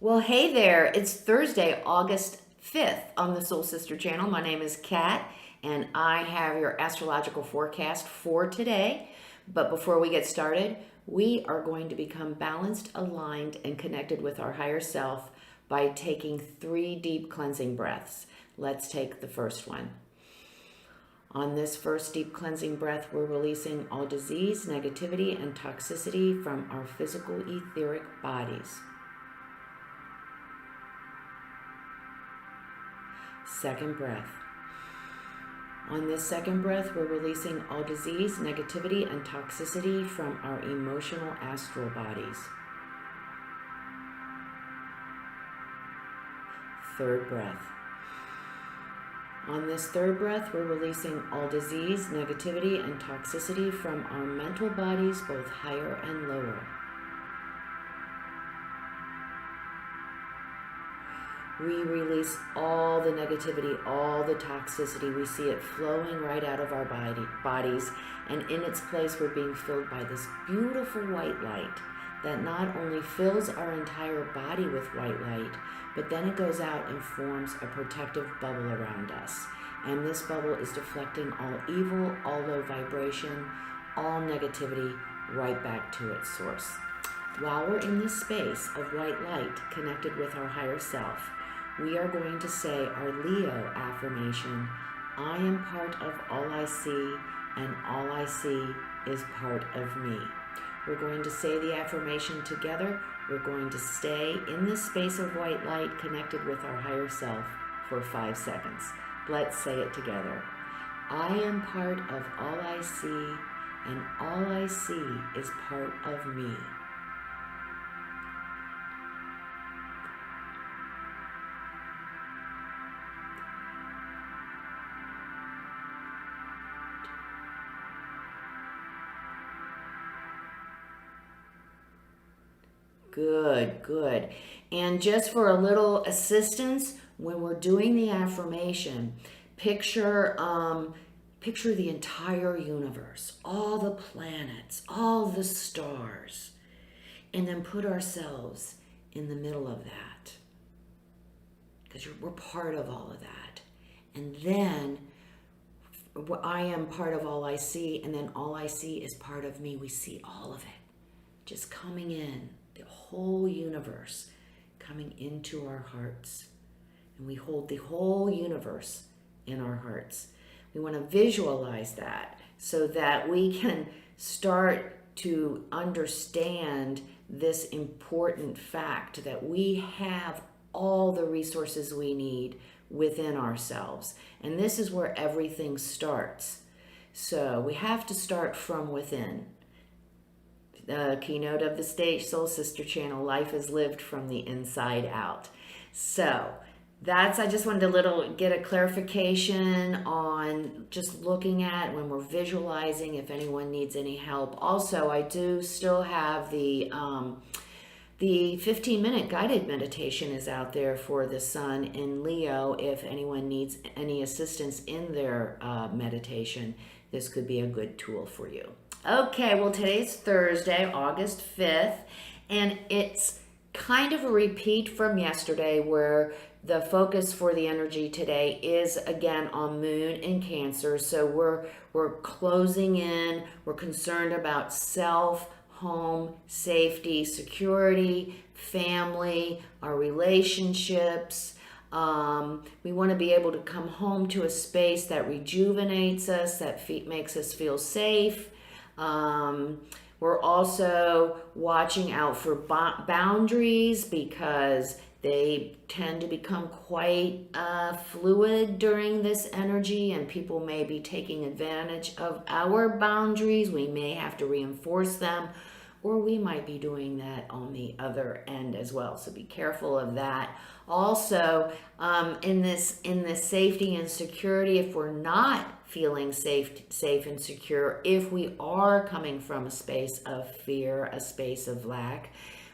Well, hey there. It's Thursday, August 5th on the Soul Sister channel. My name is Kat, and I have your astrological forecast for today. But before we get started, we are going to become balanced, aligned, and connected with our higher self by taking 3 deep cleansing breaths. Let's take the first one. On this first deep cleansing breath, we're releasing all disease, negativity, and toxicity from our physical etheric bodies. Second breath. On this second breath, we're releasing all disease, negativity, and toxicity from our emotional astral bodies. Third breath. On this third breath, we're releasing all disease, negativity, and toxicity from our mental bodies, both higher and lower. We release all the negativity, all the toxicity. We see it flowing right out of our bodies, and in its place we're being filled by this beautiful white light that not only fills our entire body with white light, but then it goes out and forms a protective bubble around us. And this bubble is deflecting all evil, all low vibration, all negativity right back to its source. While we're in this space of white light connected with our higher self, we are going to say our Leo affirmation: I am part of all I see, and all I see is part of me. We're going to say the affirmation together. We're going to stay in this space of white light connected with our higher self for 5 seconds. Let's say it together. I am part of all I see, and all I see is part of me. Good, good. And just for a little assistance, when we're doing the affirmation, picture the entire universe, all the planets, all the stars, and then put ourselves in the middle of that, because we're part of all of that. And then I am part of all I see, and then all I see is part of me. We see all of it just coming in. The whole universe coming into our hearts. And we hold the whole universe in our hearts. We want to visualize that so that we can start to understand this important fact that we have all the resources we need within ourselves. And this is where everything starts. So we have to start from within. The keynote of the Stage Soul Sister channel, life is lived from the inside out. So I just wanted to get a clarification on just looking at when we're visualizing, if anyone needs any help. Also, I do still have the 15-minute guided meditation is out there for the sun in Leo. If anyone needs any assistance in their meditation, this could be a good tool for you. Okay, well, today's Thursday, August 5th, and it's kind of a repeat from yesterday where the focus for the energy today is again on Moon in Cancer. So we're closing in, we're concerned about self, home, safety, security, family, our relationships. We want to be able to come home to a space that rejuvenates us, that makes us feel safe. We're also watching out for boundaries because they tend to become quite fluid during this energy, and people may be taking advantage of our boundaries. We may have to reinforce them, or we might be doing that on the other end as well. So be careful of that. Also, in this safety and security, if we're not feeling safe and secure, if we are coming from a space of fear, a space of lack,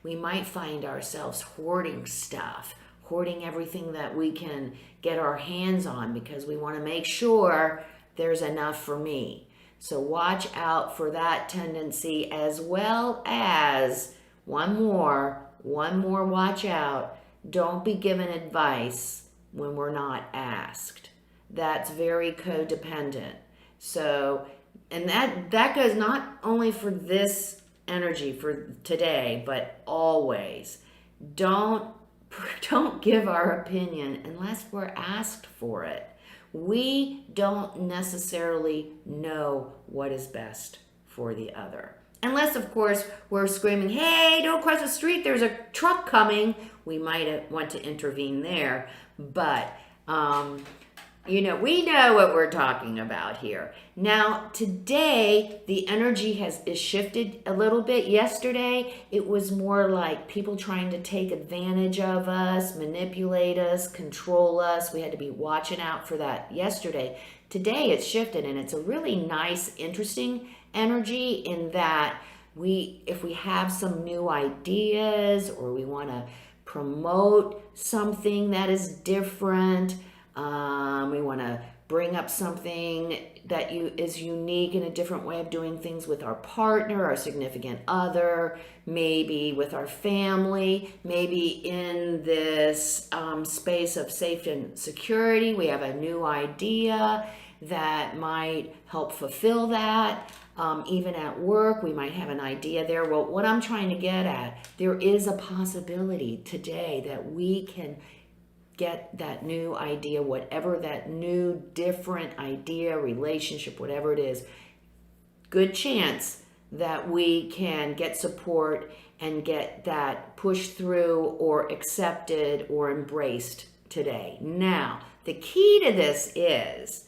we might find ourselves hoarding stuff, hoarding everything that we can get our hands on because we want to make sure there's enough for me. So watch out for that tendency, as well as one more watch out don't be given advice when we're not asked. That's very codependent. So, and that goes not only for this energy for today, but always. Don't give our opinion unless we're asked for it. We don't necessarily know what is best for the other. Unless, of course, we're screaming, hey, don't cross the street, there's a truck coming. We might want to intervene there. But, we know what we're talking about here. Now, today, the energy is shifted a little bit. Yesterday, it was more like people trying to take advantage of us, manipulate us, control us. We had to be watching out for that yesterday. Today, it's shifted, and it's a really nice, interesting energy in that if we have some new ideas or we want to promote something that is different, we want to bring up something that is unique in a different way of doing things with our partner, our significant other, maybe with our family, maybe in this space of safety and security, we have a new idea that might help fulfill that. Even at work, we might have an idea there. Well, what I'm trying to get at, there is a possibility today that we can get that new idea, whatever that new, different idea, relationship, whatever it is, good chance that we can get support and get that pushed through or accepted or embraced today. Now, the key to this is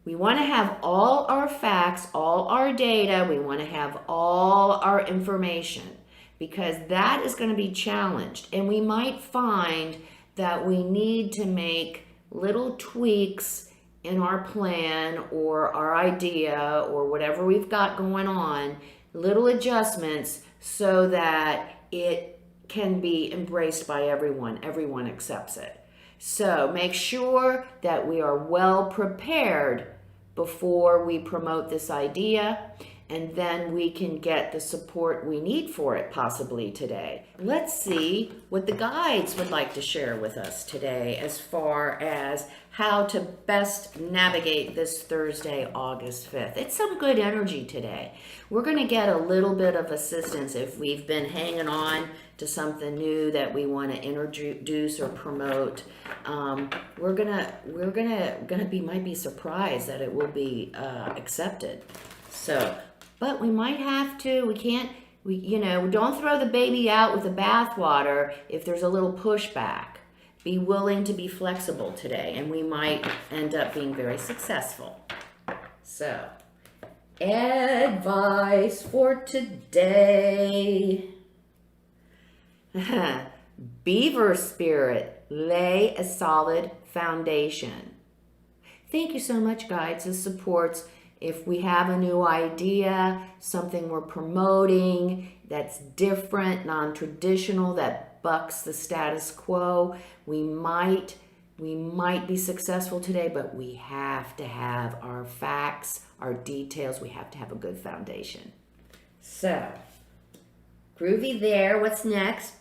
we want to have all our facts, all our data. We want to have all our information because that is going to be challenged. And we might find that we need to make little tweaks in our plan or our idea or whatever we've got going on, little adjustments so that it can be embraced by everyone. Everyone accepts it. So make sure that we are well prepared before we promote this idea, and then we can get the support we need for it possibly today. Let's see what the guides would like to share with us today as far as how to best navigate this Thursday, August 5th. It's some good energy today. We're going to get a little bit of assistance if we've been hanging on to something new that we want to introduce or promote. Might be surprised that it will be accepted. So, but we might have to. Don't throw the baby out with the bathwater if there's a little pushback. Be willing to be flexible today, and we might end up being very successful. So, advice for today. Beaver spirit, lay a solid foundation. Thank you so much, guides. This supports if we have a new idea, something we're promoting that's different, non-traditional, that bucks the status quo. We might be successful today, but we have to have our facts, our details. We have to have a good foundation. So, groovy there. What's next?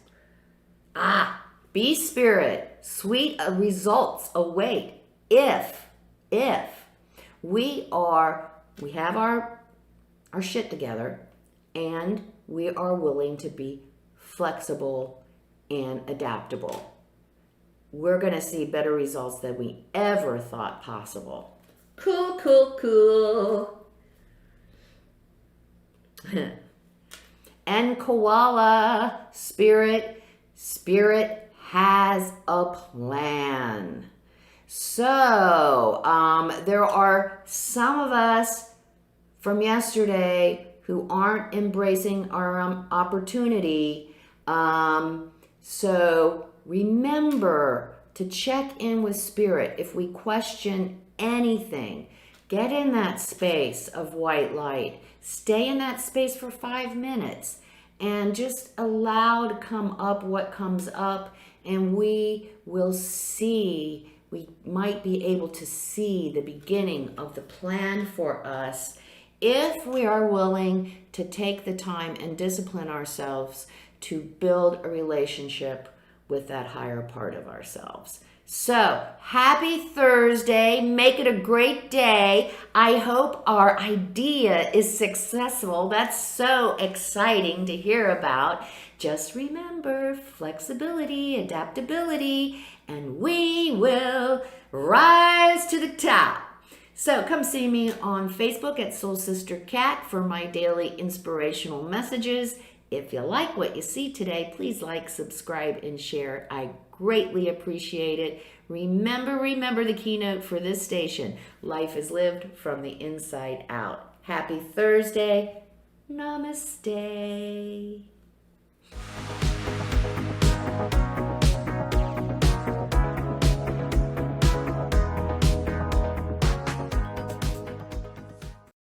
Bee spirit, sweet results await if we have our shit together and we are willing to be flexible and adaptable. We're going to see better results than we ever thought possible. Cool. And koala spirit has a plan. So, there are some of us from yesterday who aren't embracing our opportunity. So remember to check in with spirit. If we question anything, get in that space of white light. Stay in that space for 5 minutes and just allow to come up what comes up, and we will see. We might be able to see the beginning of the plan for us if we are willing to take the time and discipline ourselves to build a relationship with that higher part of ourselves. So, happy Thursday. Make it a great day. I hope our idea is successful. That's so exciting to hear about. Just remember flexibility, adaptability, and we will rise to the top. So come see me on Facebook at Soul Sister Cat for my daily inspirational messages. If you like what you see today, please like, subscribe, and share. I greatly appreciate it. Remember the keynote for this station. Life is lived from the inside out. Happy Thursday. Namaste.